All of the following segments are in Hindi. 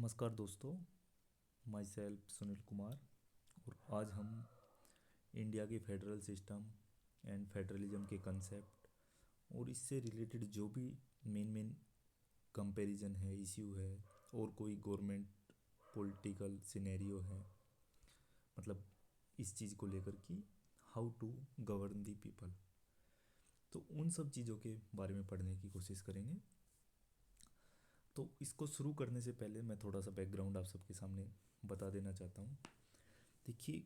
नमस्कार दोस्तों, माई सेल्फ सुनील कुमार। और आज हम इंडिया के फेडरल सिस्टम एंड फेडरलिज्म के कंसेप्ट और इससे रिलेटेड जो भी मेन मेन कंपैरिजन है, इश्यू है और कोई गवर्नमेंट पॉलिटिकल सिनेरियो है, मतलब इस चीज़ को लेकर कि how to govern the people, तो उन सब चीज़ों के बारे में पढ़ने की कोशिश करेंगे। तो इसको शुरू करने से पहले मैं थोड़ा सा बैकग्राउंड आप सबके सामने बता देना चाहता हूँ। देखिए,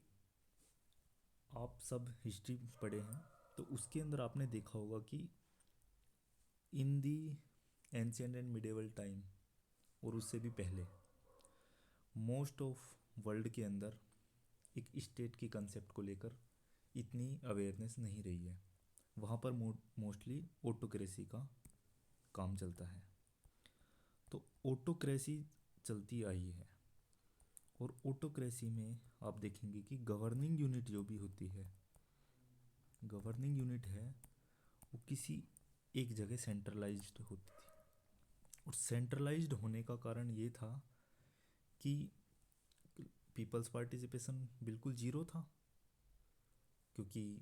आप सब हिस्ट्री पढ़े हैं तो उसके अंदर आपने देखा होगा कि in the ancient and medieval time और उससे भी पहले मोस्ट ऑफ वर्ल्ड के अंदर एक स्टेट के कंसेप्ट को लेकर इतनी अवेयरनेस नहीं रही है। वहाँ पर मोस्टली ऑटोक्रेसी का काम चलता है। तो ऑटोक्रेसी चलती आई है और ऑटोक्रेसी में आप देखेंगे कि गवर्निंग यूनिट जो भी होती है, गवर्निंग यूनिट है वो किसी एक जगह सेंट्रलाइज्ड होती थी। और सेंट्रलाइज्ड होने का कारण ये था कि पीपल्स पार्टिसिपेशन बिल्कुल ज़ीरो था, क्योंकि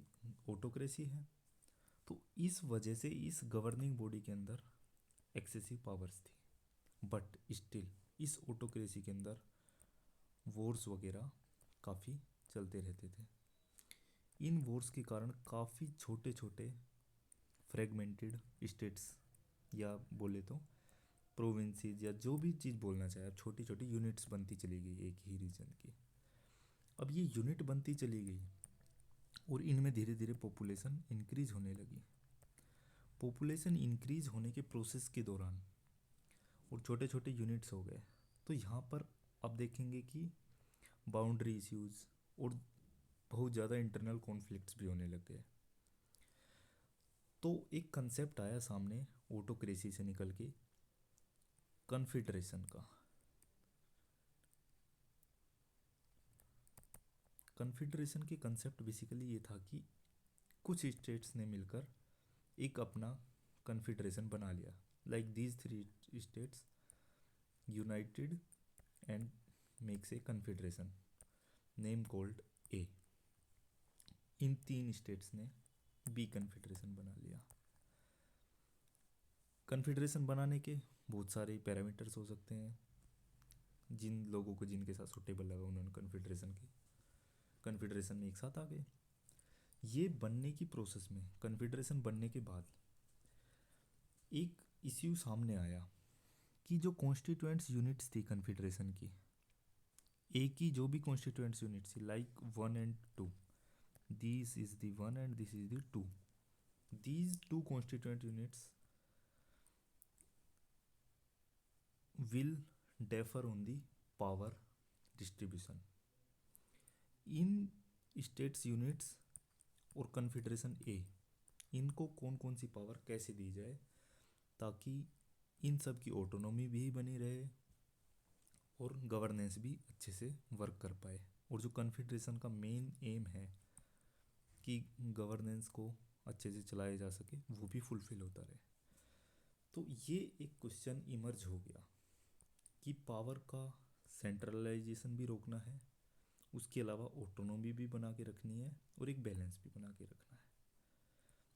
ऑटोक्रेसी है। तो इस वजह से इस गवर्निंग बॉडी के अंदर एक्सेसिव पावर्स थी। बट स्टिल इस ऑटोक्रेसी के अंदर वॉर्स वगैरह काफ़ी चलते रहते थे। इन वॉर्स के कारण काफ़ी छोटे छोटे फ्रेगमेंटेड स्टेट्स, या बोले तो प्रोविंसेस, या जो भी चीज़ बोलना चाहे आप, छोटी छोटी यूनिट्स बनती चली गई एक ही रीजन की। अब ये यूनिट बनती चली गई और इनमें धीरे धीरे पॉपुलेशन इंक्रीज होने लगी। पॉपुलेशन इंक्रीज होने के प्रोसेस के दौरान और छोटे छोटे यूनिट्स हो गए, तो यहाँ पर आप देखेंगे कि बाउंड्री इश्यूज़ और बहुत ज़्यादा इंटरनल कॉन्फ्लिक्ट्स भी होने लग गए। तो एक कंसेप्ट आया सामने ऑटोक्रेसी से निकल के, कन्फेडरेशन का। कन्फेडरेशन के कंसेप्ट बेसिकली ये था कि कुछ स्टेट्स ने मिलकर एक अपना कन्फेडरेशन बना लिया, like these three states united and makes a confederation name called a. इन तीन स्टेट्स ने बी कन्फेडरेशन बना लिया। कन्फेडरेशन बनाने के बहुत सारे पैरामीटर्स हो सकते हैं। जिन लोगों को जिनके साथ सूटेबल लगा उन्होंने कन्फेडरेशन में एक साथ आ गए। ये बनने की प्रोसेस में, कन्फेडरेशन बनने के बाद एक इश्यू सामने आया कि जो कॉन्स्टिट्यूएंट्स यूनिट्स थी कन्फेडरेशन की, ए की जो भी कॉन्स्टिट्यूएंट्स यूनिट्स थी, like 1 and 2, this is the 1 and this is the 2, these two constituent units will differ on the power distribution in states units और कन्फेडरेशन ए। इनको कौन कौन सी पावर कैसे दी जाए ताकि इन सब की ऑटोनॉमी भी बनी रहे और गवर्नेंस भी अच्छे से वर्क कर पाए। और जो कन्फेडरेशन का मेन एम है कि गवर्नेंस को अच्छे से चलाया जा सके, वो भी फुलफिल होता रहे। तो ये एक क्वेश्चन इमर्ज हो गया कि पावर का सेंट्रलाइजेशन भी रोकना है, उसके अलावा ऑटोनॉमी भी बना के रखनी है और एक बैलेंस भी बना के रखना है।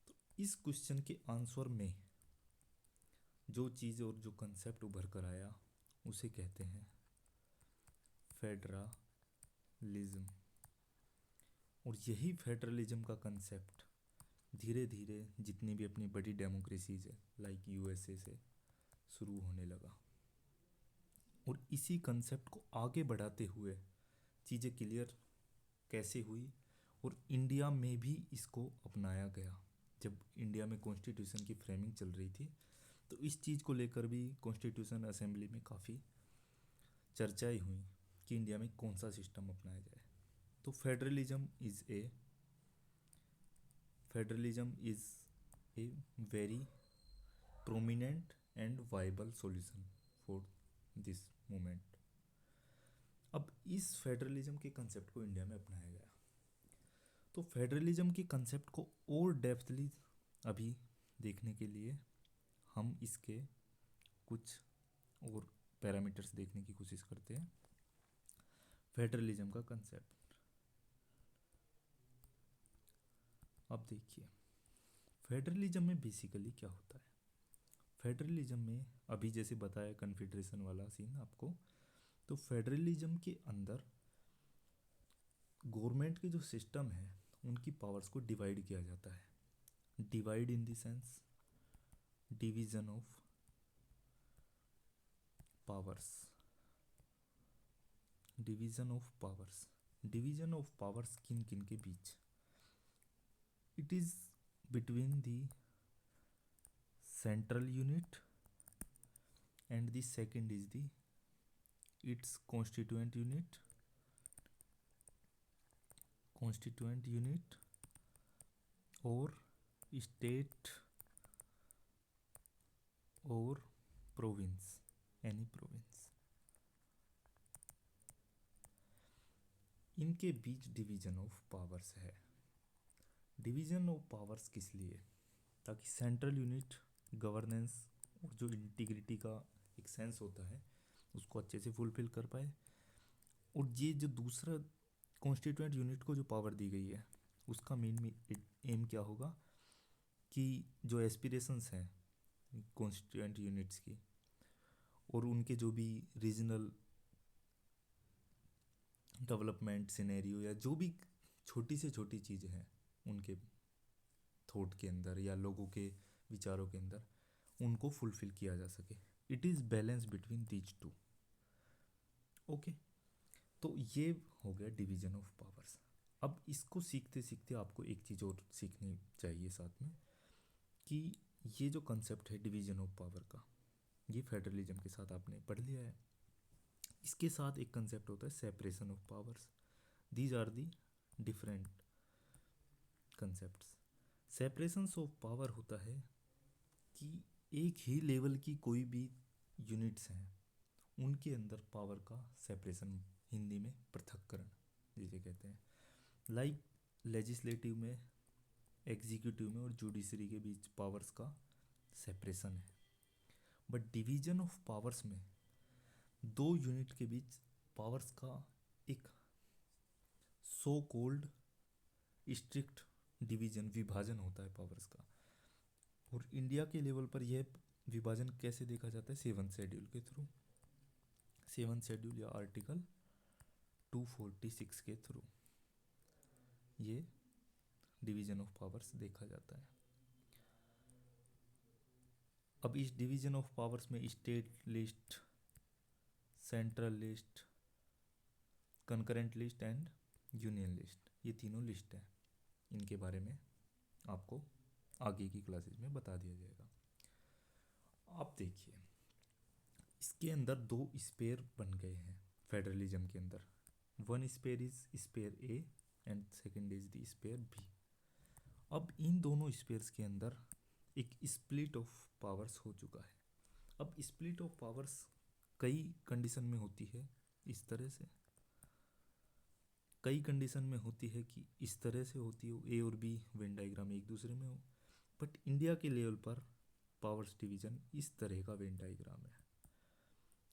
तो इस क्वेश्चन के आंसर में जो चीज़ और जो कंसेप्ट उभर कर आया उसे कहते हैं फेडरलिज्म। और यही फेडरलिज्म का कंसेप्ट धीरे धीरे जितनी भी अपनी बड़ी डेमोक्रेसीज है, लाइक यूएसए से शुरू होने लगा। और इसी कंसेप्ट को आगे बढ़ाते हुए चीज़ें क्लियर कैसे हुई और इंडिया में भी इसको अपनाया गया। जब इंडिया में कॉन्स्टिट्यूशन की फ्रेमिंग चल रही थी तो इस चीज़ को लेकर भी कॉन्स्टिट्यूशन असेंबली में काफ़ी चर्चाएं हुई कि इंडिया में कौन सा सिस्टम अपनाया जाए। तो federalism is a very prominent and viable solution for this movement. अब इस फेडरलिज्म के कंसेप्ट को इंडिया में अपनाया गया। तो फेडरलिज्म के कंसेप्ट को और डेप्थली अभी देखने के लिए हम इसके कुछ और पैरामीटर्स देखने की कोशिश करते हैं फेडरलिज्म का कंसेप्ट। अब देखिए फेडरलिज्म में बेसिकली क्या होता है। फेडरलिज्म में अभी जैसे बताया कन्फेडरेशन वाला सीन आपको, तो फेडरलिज्म के अंदर गवर्नमेंट के जो सिस्टम है उनकी पावर्स को डिवाइड किया जाता है। Divide in the sense division of powers. Division of powers, division of powers किन किन के बीच? It is between the central unit and the second is the its constituent unit or state or province, any province। इनके बीच डिवीजन ऑफ पावर्स है। डिवीजन ऑफ पावर्स किस लिए? ताकि सेंट्रल यूनिट गवर्नेंस और जो इंटीग्रिटी का एक सेंस होता है उसको अच्छे से फुलफिल कर पाए, और ये जो दूसरा कॉन्स्टिट्यूएंट यूनिट को जो पावर दी गई है उसका मेन एम क्या होगा कि जो एस्पिरेशंस हैं कॉन्स्टिट्यूएंट यूनिट्स की और उनके जो भी रीजनल डेवलपमेंट सिनेरियो या जो भी छोटी से छोटी चीज़ें हैं उनके थॉट के अंदर या लोगों के विचारों के अंदर, उनको फुलफिल किया जा सके। It is balance between these two. Okay, तो ये हो गया डिवीजन ऑफ पावर्स। अब इसको सीखते सीखते आपको एक चीज़ और सीखनी चाहिए साथ में, कि ये जो कंसेप्ट है डिवीजन ऑफ पावर का, ये फेडरलिज्म के साथ आपने पढ़ लिया है। इसके साथ एक कंसेप्ट होता है separation of powers. These are the different concepts. Separations of power होता है कि एक ही लेवल की कोई भी यूनिट्स हैं उनके अंदर पावर का सेपरेशन, हिंदी में पृथक्करण जिसे कहते हैं। लाइक लेजिस्लेटिव में, एग्जीक्यूटिव में और जुडिशरी के बीच पावर्स का सेपरेशन है। बट डिवीजन ऑफ पावर्स में दो यूनिट के बीच पावर्स का एक सो कोल्ड स्ट्रिक्ट डिवीजन, विभाजन होता है पावर्स का। और इंडिया के लेवल पर यह विभाजन कैसे देखा जाता है? 7th शेड्यूल के थ्रू। 7th शेड्यूल या आर्टिकल 246 के थ्रू ये डिवीजन ऑफ पावर्स देखा जाता है। अब इस डिवीजन ऑफ पावर्स में state list, central list, concurrent list and union list, ये तीनों लिस्ट है। इनके बारे में आपको आगे की क्लासेस में बता दिया जाएगा। आप देखिए इसके अंदर दो स्पेयर बन गए हैं फेडरलिज्म के अंदर। One sphere is sphere A and second is the sphere B. अब इन दोनों स्पेयर्स के अंदर एक स्प्लिट ऑफ पावर्स हो चुका है। अब स्प्लिट ऑफ पावर्स कई कंडीशन में होती है इस तरह से, कई कंडीशन में होती है कि इस तरह से होती हो, ए और बी वेन डायग्राम एक दूसरे में हो। बट इंडिया के लेवल पर पावर्स डिवीजन इस तरह का वेन डायग्राम है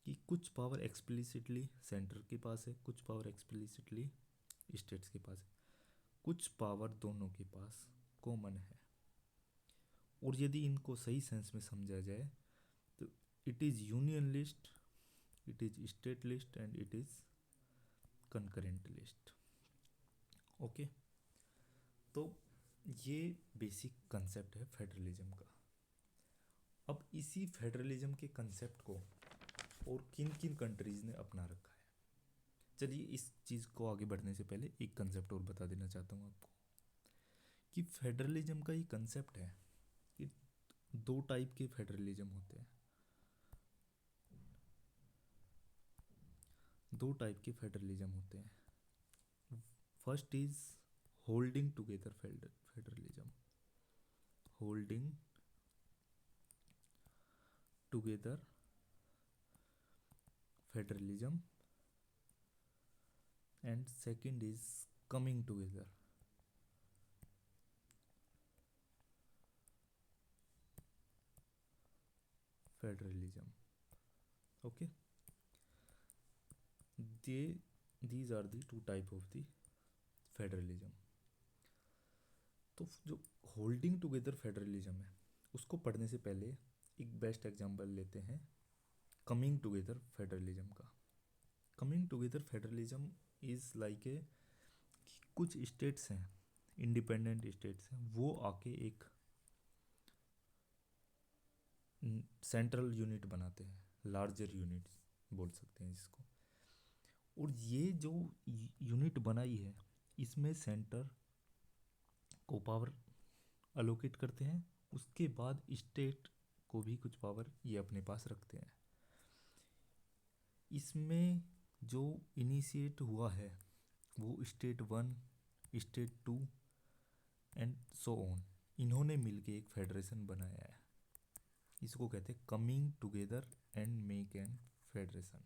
कि कुछ पावर एक्सप्लिसिटली सेंटर के पास है, कुछ पावर एक्सप्लिसिटली स्टेट्स के पास है, कुछ पावर दोनों के पास कॉमन है। और यदि इनको सही सेंस में समझा जाए तो it is union list, it is state list and it is concurrent list. Okay, तो ये बेसिक कंसेप्ट है फेडरलिज्म का। अब इसी फेडरलिज्म के कंसेप्ट को और किन किन कंट्रीज़ ने अपना रखा है। चलिए इस चीज़ को आगे बढ़ने से पहले एक कंसेप्ट और बता देना चाहता हूँ आपको कि फेडरलिज्म का ये कंसेप्ट है कि दो टाइप के फेडरलिज्म होते हैं। दो टाइप के फेडरलिज्म होते हैं। First is holding together federalism, holding together federalism, and second is coming together federalism. Okay, these are the two type of the federalism. तो जो होल्डिंग टुगेदर फेडरलिज्म है उसको पढ़ने से पहले एक बेस्ट एग्जांपल लेते हैं कमिंग टुगेदर फेडरलिज्म का। Coming together federalism is like a कुछ स्टेट्स हैं, इंडिपेंडेंट स्टेट्स हैं, वो आके एक सेंट्रल यूनिट बनाते हैं, लार्जर यूनिट बोल सकते हैं जिसको। और ये जो यूनिट बनाई है इसमें सेंटर को पावर अलोकेट करते हैं, उसके बाद स्टेट को भी कुछ पावर ये अपने पास रखते हैं। इसमें जो इनिशिएट हुआ है वो state 1, state 2 and so on, इन्होंने मिलके एक फेडरेशन बनाया है। इसको कहते हैं coming together and make an federation.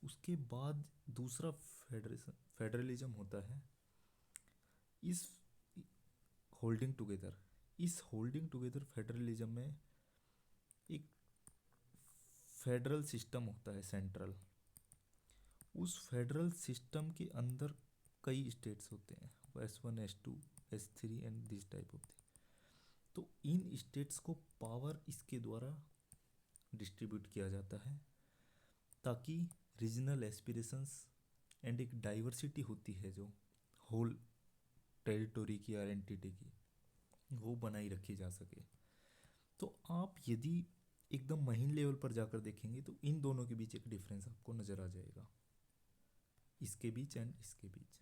उसके बाद दूसरा फेडरलिज्म होता है इस होल्डिंग टुगेदर। इस होल्डिंग टुगेदर फेडरलिज्म में एक फेडरल सिस्टम होता है सेंट्रल। उस फेडरल सिस्टम के अंदर कई स्टेट्स होते हैं, S1, S2, S3 and this type of thing. तो इन स्टेट्स को पावर इसके द्वारा डिस्ट्रीब्यूट किया जाता है ताकि रीजनल एस्पिरेशंस एंड एक डाइवर्सिटी होती है जो होल टेरिटोरी की और एंटिटी की, वो बनाई रखी जा सके। तो आप यदि एकदम महीन लेवल पर जाकर देखेंगे तो इन दोनों के बीच एक डिफरेंस आपको नज़र आ जाएगा, इसके बीच एंड इसके बीच,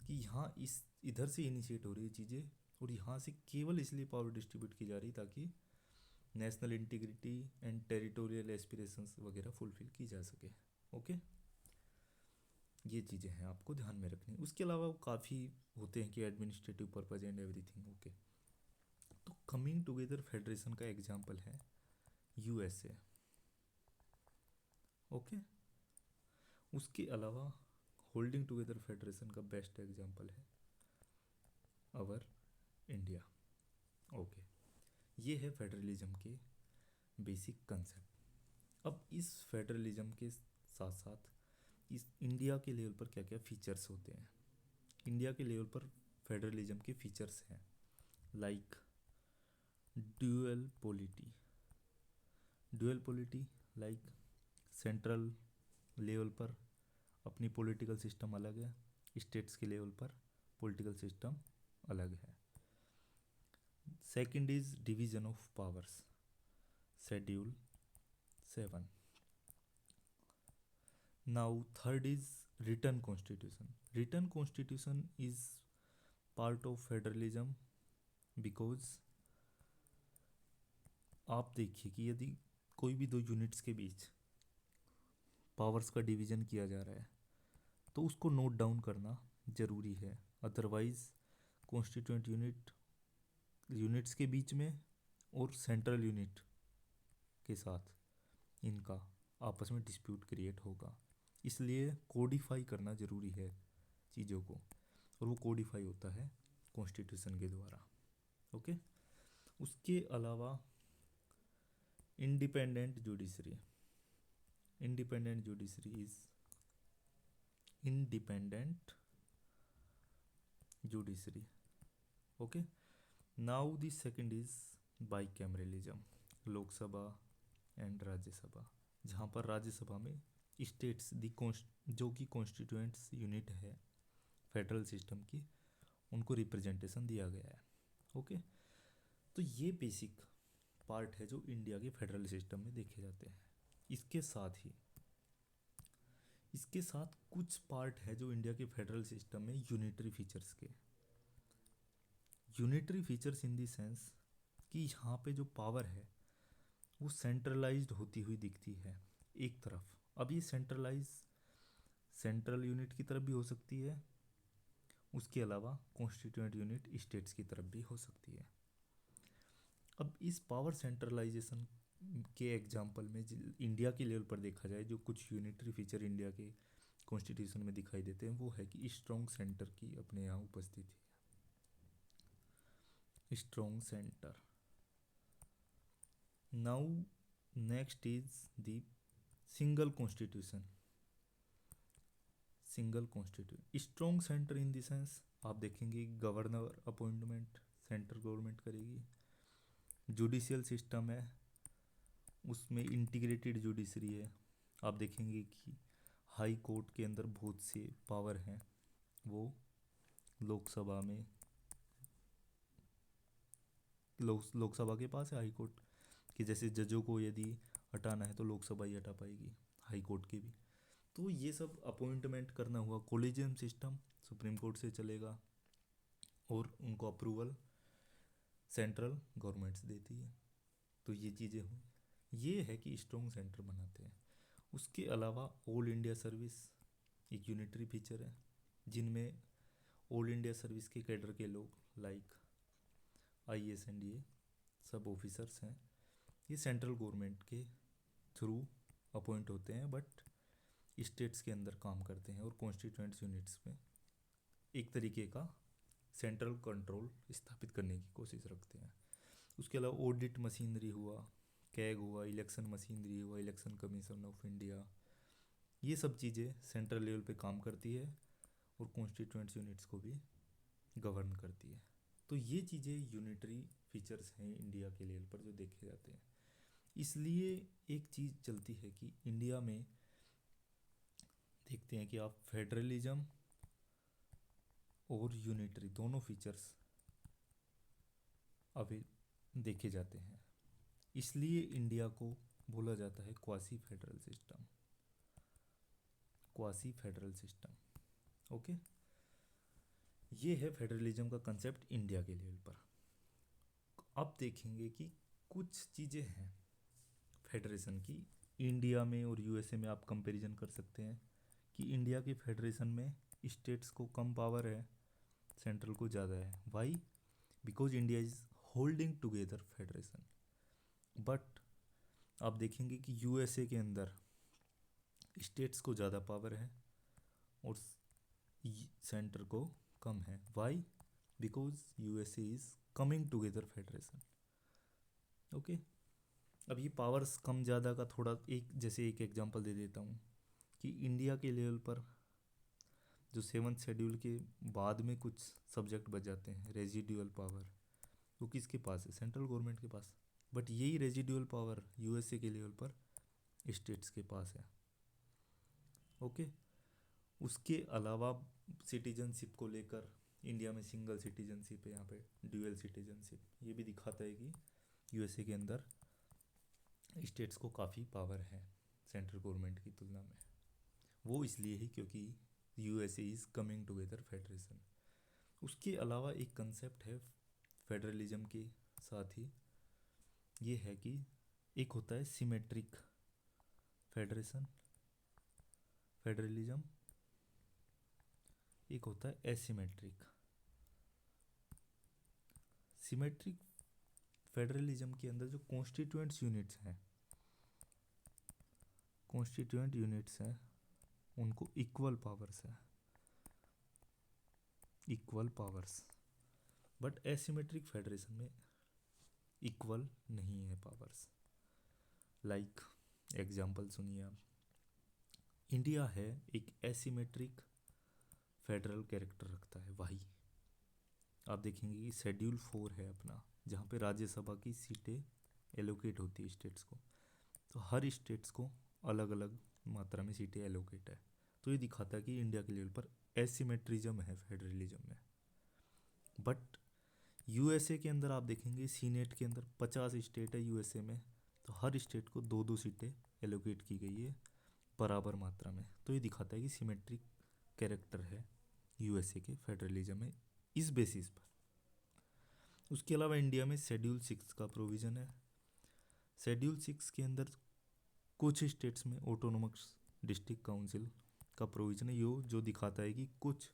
कि यहाँ इस इधर से इनिशिएट हो रही है चीज़ें और यहाँ से केवल इसलिए पावर डिस्ट्रीब्यूट की जा रही ताकि national integrity and territorial aspirations वगैरह फुलफिल की जा सके। ओके, ये चीज़ें हैं आपको ध्यान में रखनी। उसके अलावा काफ़ी होते हैं कि administrative purpose and everything. Okay, तो कमिंग टुगेदर फेडरेशन का एग्जांपल है USA। ओके, उसके अलावा होल्डिंग टुगेदर फेडरेशन का बेस्ट एग्जांपल है अवर इंडिया। ओके, ये है फेडरलिज्म के बेसिक कंसेप्ट। अब इस फेडरलिज्म के साथ साथ इस इंडिया के लेवल पर क्या क्या फीचर्स होते हैं। इंडिया के लेवल पर फेडरलिज्म के फीचर्स हैं like dual polity. Dual polity like central level पर अपनी पॉलिटिकल सिस्टम अलग है, स्टेट्स के लेवल पर पॉलिटिकल सिस्टम अलग है। Second is division of powers, schedule 7। Now third is written constitution. Written constitution is part of federalism because आप देखिए कि यदि कोई भी दो यूनिट्स के बीच पावर्स का डिवीज़न किया जा रहा है तो उसको नोट डाउन करना ज़रूरी है, अदरवाइज़ कॉन्स्टिट्यूएंट यूनिट्स के बीच में और सेंट्रल यूनिट के साथ इनका आपस में डिस्प्यूट क्रिएट होगा। इसलिए कोडिफाई करना ज़रूरी है चीज़ों को, और वो कोडिफाई होता है कॉन्स्टिट्यूशन के द्वारा। ओके, उसके अलावा independent judiciary. Independent judiciary is independent judiciary. Okay, now the second is bicameralism, Lok Sabha and Rajya Sabha, जहाँ पर राज्यसभा में स्टेट्स जो कि कॉन्स्टिट्यूएंट्स यूनिट है फेडरल सिस्टम की, उनको रिप्रेजेंटेशन दिया गया है। ओके, तो ये बेसिक पार्ट है जो इंडिया के फेडरल सिस्टम में देखे जाते हैं। इसके साथ कुछ पार्ट है जो इंडिया के फेडरल सिस्टम में यूनिटरी फीचर्स के। Unitary features in the sense कि यहाँ पे जो पावर है वो सेंट्रलाइज्ड होती हुई दिखती है एक तरफ। अब ये सेंट्रल यूनिट की तरफ भी हो सकती है, उसके अलावा कॉन्स्टिट्यूएंट यूनिट स्टेट्स की तरफ भी हो सकती है। अब इस पावर सेंट्रलाइजेशन के एग्जाम्पल में इंडिया के लेवल पर देखा जाए, जो कुछ यूनिटरी फीचर इंडिया के कॉन्स्टिट्यूशन में दिखाई देते हैं, वो है कि स्ट्रॉन्ग सेंटर की अपने यहाँ उपस्थिति है। Strong centre. Now next is the single constitution. Single constitute strong centre in the sense आप देखेंगे गवर्नर अपॉइंटमेंट सेंट्रल गवर्नमेंट करेगी। जुडिशियल सिस्टम है, उसमें इंटीग्रेटेड जुडिशरी है। आप देखेंगे कि हाई कोर्ट के अंदर बहुत से पावर हैं, वो लोकसभा में लोकसभा के पास है हाई कोर्ट कि जैसे जजों को यदि हटाना है तो लोकसभा ही हटा पाएगी, हाई कोर्ट के भी। तो ये सब अपॉइंटमेंट करना हुआ। कोलिजियम सिस्टम सुप्रीम कोर्ट से चलेगा और उनको अप्रूवल सेंट्रल गवर्नमेंट्स देती है। तो ये चीज़ें हुई, ये है कि स्ट्रॉन्ग सेंटर बनाते हैं। उसके अलावा ऑल इंडिया सर्विस एक यूनिटरी फीचर है, जिनमें ऑल इंडिया सर्विस के कैडर के लोग लाइक आईएएस एंड ये सब ऑफिसर्स हैं, ये सेंट्रल गवर्नमेंट के थ्रू अपॉइंट होते हैं बट स्टेट्स के अंदर काम करते हैं और कॉन्स्टिट्यूएंट्स यूनिट्स में एक तरीके का सेंट्रल कंट्रोल स्थापित करने की कोशिश रखते हैं। उसके अलावा ऑडिट मशीनरी हुआ, कैग हुआ, इलेक्शन मशीनरी हुआ, इलेक्शन कमीशन ऑफ इंडिया, ये सब चीज़ें सेंट्रल लेवल पे काम करती है और कॉन्स्टिट्यूएंट्स यूनिट्स को भी गवर्न करती है। तो ये चीज़ें यूनिटरी फीचर्स हैं इंडिया के लेवल पर जो देखे जाते हैं। इसलिए एक चीज़ चलती है कि इंडिया में देखते हैं कि आप फेडरलिज्म और यूनिटरी दोनों फीचर्स अभी देखे जाते हैं। इसलिए इंडिया को बोला जाता है quasi federal system, quasi federal system. Okay, ये है फेडरलिज्म का कंसेप्ट इंडिया के लेवल पर। अब देखेंगे कि कुछ चीज़ें हैं फेडरेशन की इंडिया में और यूएसए में। आप कंपैरिजन कर सकते हैं कि इंडिया की फेडरेशन में स्टेट्स को कम पावर है, सेंट्रल को ज़्यादा है। Why? Because India is holding together federation. But आप देखेंगे कि यूएसए के अंदर स्टेट्स को ज़्यादा पावर है और सेंटर को कम है। Why? Because USA is coming together federation. Okay, अब ये पावर्स कम ज़्यादा का थोड़ा एक एग्जांपल दे देता हूँ कि इंडिया के लेवल पर जो 7th शेड्यूल के बाद में कुछ सब्जेक्ट बच जाते हैं, रेजिडुअल पावर, वो किसके पास है? सेंट्रल गवर्नमेंट के पास। बट यही रेजिडुअल पावर यूएसए के लेवल पर स्टेट्स के पास है। ओके, उसके अलावा सिटीजनशिप को लेकर इंडिया में सिंगल सिटीजनशिप है, यहाँ पे ड्यूअल सिटीजनशिप, ये भी दिखाता है कि यूएसए के अंदर स्टेट्स को काफ़ी पावर है सेंट्रल गवर्नमेंट की तुलना में। वो इसलिए ही क्योंकि USA is coming together federation. उसके अलावा एक कंसेप्ट है फेडरलिज्म के साथ ही, ये है कि एक होता है सिमेट्रिक फेडरेशन फेडरलिज्म, एक होता है एसिमेट्रिक। सिमेट्रिक फेडरलिज्म के अंदर जो कॉन्स्टिट्यूएंट्स यूनिट्स हैं, कॉन्स्टिट्यूएंट यूनिट्स हैं, उनको इक्वल पावर्स है, equal powers. But asymmetric federation में इक्वल नहीं है पावर्स। लाइक एग्जांपल सुनिए आप, इंडिया है एक एसिमेट्रिक फेडरल कैरेक्टर रखता है। वही आप देखेंगे कि शेड्यूल 4 है अपना, जहाँ पे राज्यसभा की सीटें एलोकेट होती है स्टेट्स को। तो हर स्टेट्स को अलग अलग मात्रा में सीटें एलोकेट है। तो ये दिखाता है कि इंडिया के लेवल पर एसिमेट्रिज्म है फेडरलिज्म में। बट यूएसए के अंदर आप देखेंगे सीनेट के अंदर 50 स्टेट है यूएसए में, तो हर स्टेट को 2-2 सीटें एलोकेट की गई है बराबर मात्रा में। तो ये दिखाता है कि सिमेट्रिक कैरेक्टर है यूएसए के फेडरलिज्म में इस बेसिस पर। उसके अलावा इंडिया में शेड्यूल 6 का प्रोविज़न है। शेड्यूल 6 के अंदर कुछ स्टेट्स में ऑटोनोमस डिस्ट्रिक्ट काउंसिल का प्रोविज़न है, जो दिखाता है कि कुछ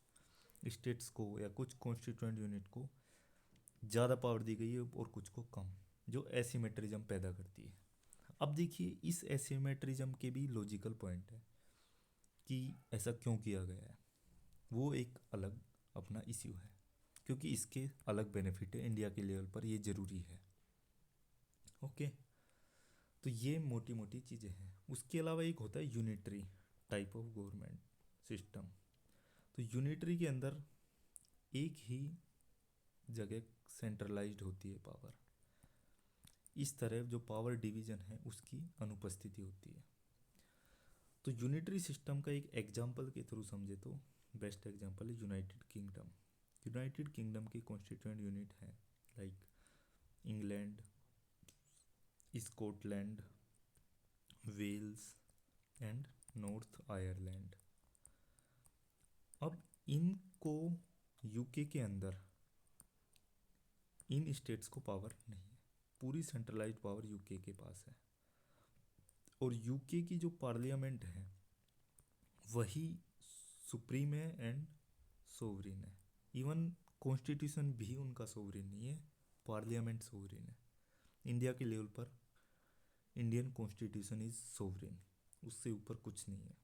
स्टेट्स को या कुछ कॉन्स्टिट्यूएंट यूनिट को ज़्यादा पावर दी गई है और कुछ को कम, जो एसिमेट्रिज्म पैदा करती है। अब देखिए इस एसिमेट्रिज्म के भी लॉजिकल पॉइंट है कि ऐसा क्यों किया गया है, वो एक अलग अपना इश्यू है, क्योंकि इसके अलग बेनिफिट है इंडिया के लेवल पर, ये ज़रूरी है। ओके, तो ये मोटी मोटी चीज़ें हैं। उसके अलावा एक होता है unitary type of government system, तो यूनिटरी के अंदर एक ही जगह सेंट्रलाइज्ड होती है पावर। इस तरह जो पावर डिवीजन है उसकी अनुपस्थिति होती है। तो यूनिटरी सिस्टम का एक एग्जाम्पल के थ्रू समझे तो बेस्ट एग्जाम्पल है यूनाइटेड किंगडम। यूनाइटेड किंगडम के कॉन्स्टिट्यूएंट यूनिट हैं like England, Scotland, Wales and North Ireland. अब इनको यूके के अंदर इन स्टेट्स को पावर नहीं है, पूरी सेंट्रलाइज्ड पावर यूके के पास है। और यूके की जो पार्लियामेंट है वही सुप्रीम है एंड सोवरिन है। इवन कॉन्स्टिट्यूशन भी उनका सोवरिन नहीं है, पार्लियामेंट सोवरिन है। इंडिया के लेवल पर इंडियन कॉन्स्टिट्यूशन इज सोवरिन, उससे ऊपर कुछ नहीं है।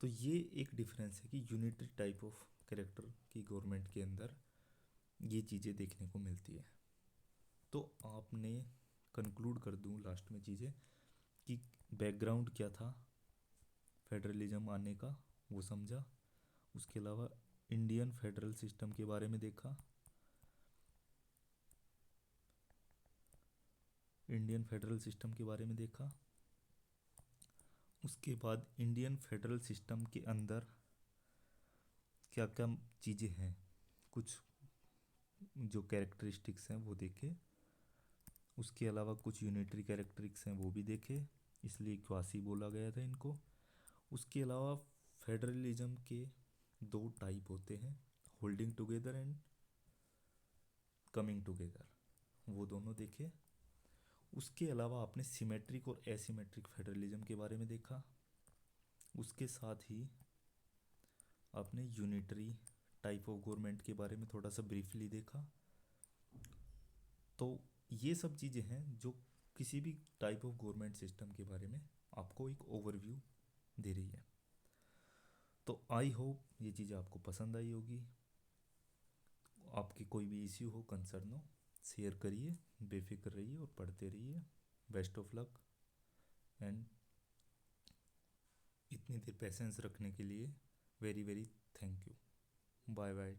तो ये एक डिफरेंस है कि यूनिटरी टाइप ऑफ कैरेक्टर की गवर्नमेंट के अंदर ये चीज़ें देखने को मिलती है। तो आपने कंक्लूड कर दूं लास्ट में चीज़ें कि बैकग्राउंड क्या था फेडरलिज्म आने का वो समझा, उसके अलावा इंडियन फेडरल सिस्टम के बारे में देखा, इंडियन फेडरल सिस्टम के बारे में देखा, उसके बाद इंडियन फेडरल सिस्टम के अंदर क्या क्या चीज़ें हैं, कुछ जो कैरेक्टरिस्टिक्स हैं वो देखे, उसके अलावा कुछ यूनिटरी कैरेक्टरिस्टिक्स हैं वो भी देखे, इसलिए क्वासी बोला गया था इनको। उसके अलावा फेडरलिज्म के दो टाइप होते हैं, holding together and coming together, वो दोनों देखे। उसके अलावा आपने सिमेट्रिक और एसिमेट्रिक फेडरलिज्म के बारे में देखा। उसके साथ ही आपने यूनिटरी टाइप ऑफ गवर्नमेंट के बारे में थोड़ा सा ब्रीफली देखा। तो ये सब चीज़ें हैं जो किसी भी टाइप ऑफ गवर्नमेंट सिस्टम के बारे में आपको एक ओवरव्यू दे रही है। तो आई होप ये चीज़ें आपको पसंद आई होगी। आपकी कोई भी इश्यू हो, कंसर्न हो, शेयर करिए, बेफिक्र रहिए और पढ़ते रहिए। बेस्ट ऑफ लक एंड इतनी देर पेशेंस रखने के लिए very very thank you. Bye bye.